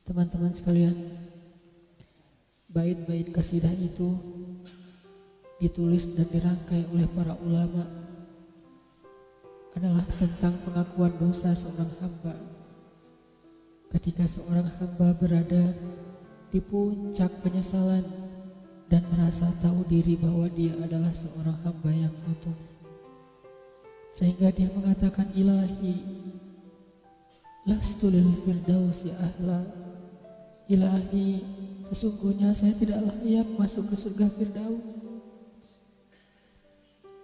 Teman-teman sekalian, bait-bait kasidah itu ditulis dan dirangkai oleh para ulama adalah tentang pengakuan dosa seorang hamba. Ketika seorang hamba berada di puncak penyesalan dan merasa tahu diri bahwa dia adalah seorang hamba yang kotor, sehingga dia mengatakan, Ilahi, lastu lil firdausi ahla. Ilahi, sesungguhnya saya tidak layak masuk ke surga Firdaus.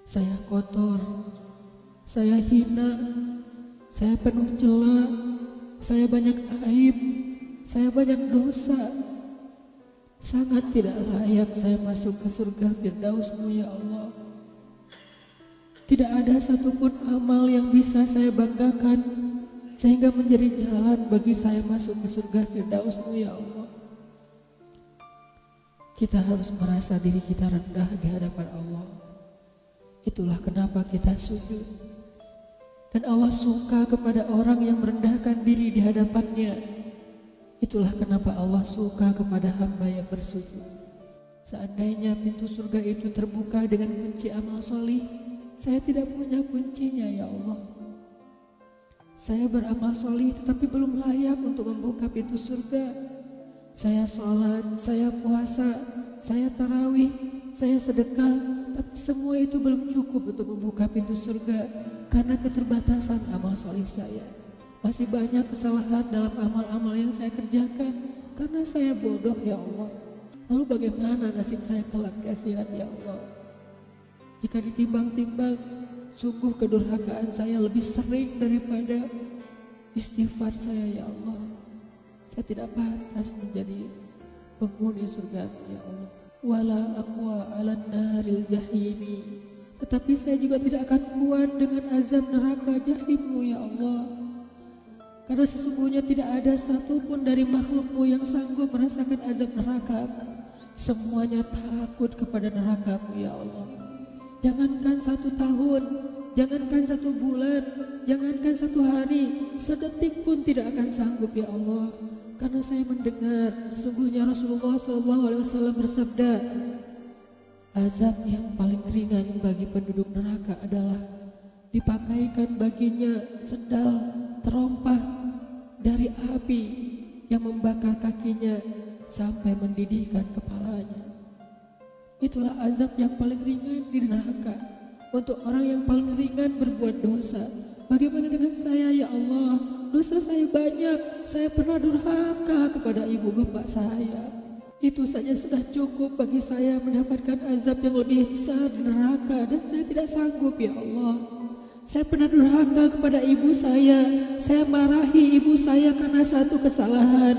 Saya kotor, saya hina, saya penuh cela, saya banyak aib, saya banyak dosa. Sangat tidak layak saya masuk ke surga Firdaus-Mu ya Allah. Tidak ada satupun amal yang bisa saya banggakan sehingga menjadi jalan bagi saya masuk ke surga Firdaus-Mu ya Allah. Kita harus merasa diri kita rendah di hadapan Allah. Itulah kenapa kita sujud. Dan Allah suka kepada orang yang merendahkan diri di hadapannya. Itulah kenapa Allah suka kepada hamba yang bersujud. Seandainya pintu surga itu terbuka dengan kunci amal solih, saya tidak punya kuncinya ya Allah. Saya beramal solih tetapi belum layak untuk membuka pintu surga. Saya sholat, saya puasa, saya tarawih, saya sedekah, tapi semua itu belum cukup untuk membuka pintu surga karena keterbatasan amal solih saya. Masih banyak kesalahan dalam amal-amal yang saya kerjakan karena saya bodoh ya Allah. Lalu bagaimana nasib saya kelak di akhirat ya Allah? Jika ditimbang-timbang, sungguh kedurhakaan saya lebih sering daripada istighfar saya ya Allah. Saya tidak pantas menjadi penghuni surga ya Allah. Wala aqwa 'alan naril jahimi. Tetapi saya juga tidak akan kuat dengan azab neraka jahim-Mu ya Allah. Karena sesungguhnya tidak ada satupun dari makhluk-Mu yang sanggup merasakan azab neraka. Semuanya takut kepada neraka-Mu ya Allah. Jangankan 1 tahun, jangankan 1 bulan, jangankan 1 hari, sedetik pun tidak akan sanggup ya Allah. Karena saya mendengar sesungguhnya Rasulullah SAW bersabda, azab yang paling ringan bagi penduduk neraka adalah dipakaikan baginya sendal terompah dari api yang membakar kakinya sampai mendidihkan kepalanya. Itulah azab yang paling ringan di neraka untuk orang yang paling ringan berbuat dosa. Bagaimana dengan saya ya Allah? Dosa saya banyak, saya pernah durhaka kepada ibu bapak saya. Itu saja sudah cukup bagi saya mendapatkan azab yang lebih besar di neraka, dan saya tidak sanggup ya Allah. Saya pernah durhaka kepada ibu saya marahi ibu saya karena satu kesalahan.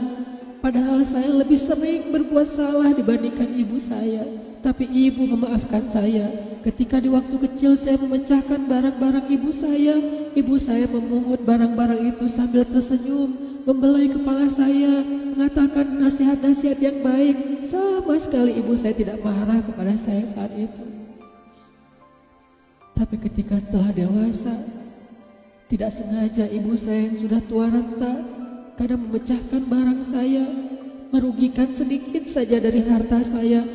Padahal saya lebih sering berbuat salah dibandingkan ibu saya. Tapi ibu memaafkan saya. Ketika di waktu kecil saya memecahkan barang-barang ibu saya memungut barang-barang itu sambil tersenyum, membelai kepala saya, mengatakan nasihat-nasihat yang baik. Sama sekali ibu saya tidak marah kepada saya saat itu. Tapi ketika telah dewasa, tidak sengaja ibu saya yang sudah tua renta kadang memecahkan barang saya, merugikan sedikit saja dari harta saya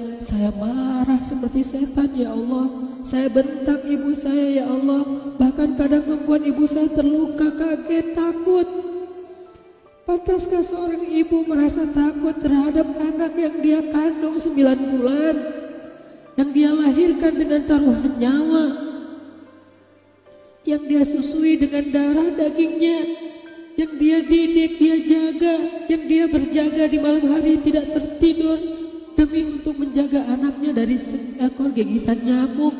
marah seperti setan ya Allah. Saya bentak ibu saya ya Allah, bahkan kadang membuat ibu saya terluka, kaget, takut. Pantaskah seorang ibu merasa takut terhadap anak yang dia kandung 9 bulan, yang dia lahirkan dengan taruhan nyawa? yang dia susui dengan darah dagingnya, yang dia didik, dia jaga, yang dia berjaga di malam hari tidak tertidur demi untuk menjaga anaknya dari seekor gigitan nyamuk.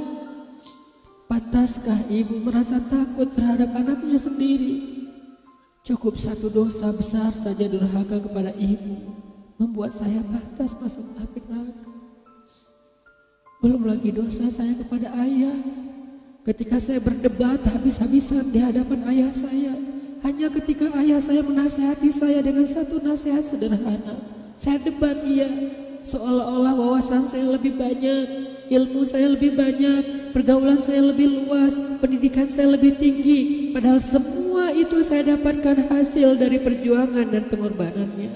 Pantaskah ibu merasa takut terhadap anaknya sendiri? Cukup satu dosa besar saja durhaka kepada ibu membuat saya pantas masuk api neraka. Belum lagi dosa saya kepada ayah. Ketika saya berdebat habis-habisan di hadapan ayah saya, hanya ketika ayah saya menasihati saya dengan satu nasihat sederhana, saya debat ia, seolah-olah wawasan saya lebih banyak, ilmu saya lebih banyak, pergaulan saya lebih luas, pendidikan saya lebih tinggi. Padahal semua itu saya dapatkan hasil dari perjuangan dan pengorbanannya.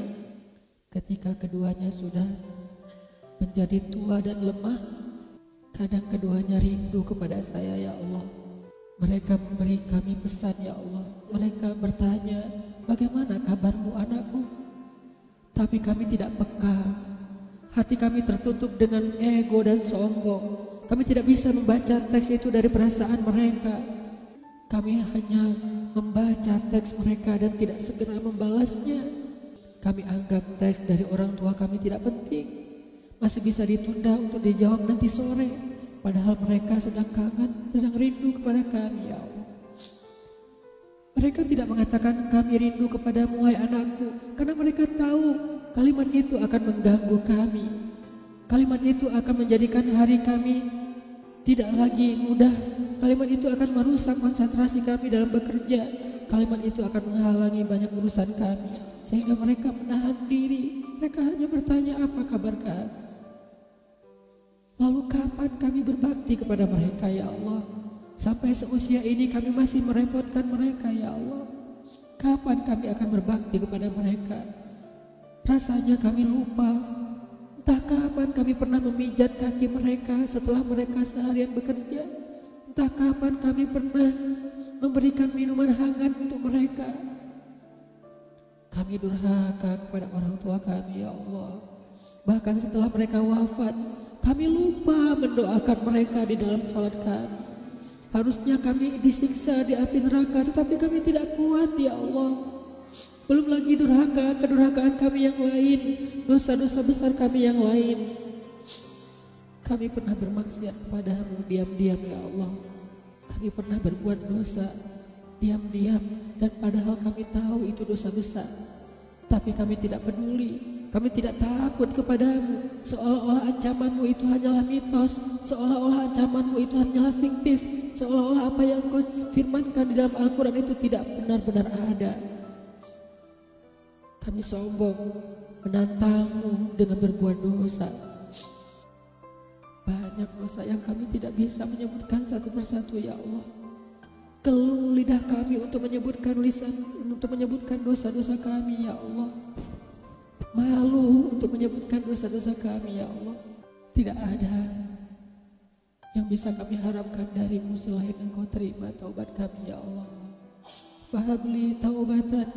Ketika keduanya sudah menjadi tua dan lemah, kadang keduanya rindu kepada saya, ya Allah. Mereka memberi kami pesan, ya Allah. Mereka bertanya, bagaimana kabarmu anakku? Tapi kami tidak peka. Hati kami tertutup dengan ego dan sombong. Kami tidak bisa membaca teks itu dari perasaan mereka. Kami hanya membaca teks mereka dan tidak segera membalasnya. Kami anggap teks dari orang tua kami tidak penting, masih bisa ditunda untuk dijawab nanti sore. Padahal mereka sedang kangen, sedang rindu kepada kami, ya Allah. Mereka tidak mengatakan kami rindu kepadamu, wahai anakku, karena mereka tahu kalimat itu akan mengganggu kami. Kalimat itu akan menjadikan hari kami tidak lagi mudah. Kalimat itu akan merusak konsentrasi kami dalam bekerja. Kalimat itu akan menghalangi banyak urusan kami, sehingga mereka menahan diri. Mereka hanya bertanya, apa kabar kami? Lalu kapan kami berbakti kepada mereka, ya Allah? Sampai seusia ini kami masih merepotkan mereka, ya Allah. Kapan kami akan berbakti kepada mereka? Rasanya kami lupa. Entah kapan kami pernah memijat kaki mereka setelah mereka seharian bekerja. Entah kapan kami pernah memberikan minuman hangat untuk mereka. Kami durhaka kepada orang tua kami, ya Allah. Bahkan setelah mereka wafat, kami lupa mendoakan mereka di dalam salat kami. Harusnya kami disiksa di api neraka, tetapi kami tidak kuat, ya Allah. Belum lagi kedurhakaan kami yang lain, dosa-dosa besar kami yang lain. Kami pernah bermaksiat kepadamu diam-diam, ya Allah. Kami pernah berbuat dosa diam-diam, dan padahal kami tahu itu dosa besar. Tapi kami tidak peduli. Kami tidak takut kepadamu, seolah-olah ancamanmu itu hanyalah mitos, seolah-olah ancamanmu itu hanyalah fiktif, seolah-olah apa yang kau firmankan di dalam Al-Quran itu tidak benar-benar ada. Kami sombong, menantangmu dengan berbuat dosa. Banyak dosa yang kami tidak bisa menyebutkan satu persatu, ya Allah. Keluh lidah kami untuk menyebutkan dosa-dosa kami, ya Allah. Malu untuk menyebutkan dosa-dosa kami, ya Allah. Tidak ada yang bisa kami harapkan darimu selain Engkau terima taubat kami, ya Allah. Fahabli taubatan,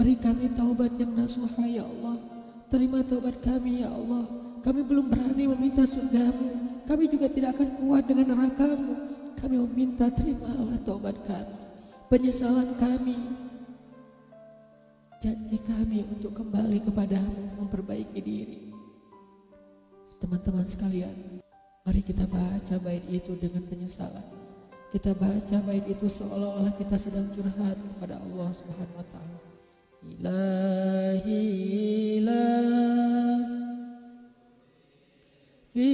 beri kami taubat yang nasuha, ya Allah. Terima taubat kami, ya Allah. Kami belum berani meminta surgamu, kami juga tidak akan kuat dengan nerakamu. Kami meminta, terimalah taubat kami, penyesalan kami, janji kami untuk kembali kepadamu, memperbaiki diri. Teman-teman sekalian, mari kita baca bait itu dengan penyesalan. Kita baca bait itu seolah-olah kita sedang curhat kepada Allah Subhanahu wa Ta'ala. Ilahi las fi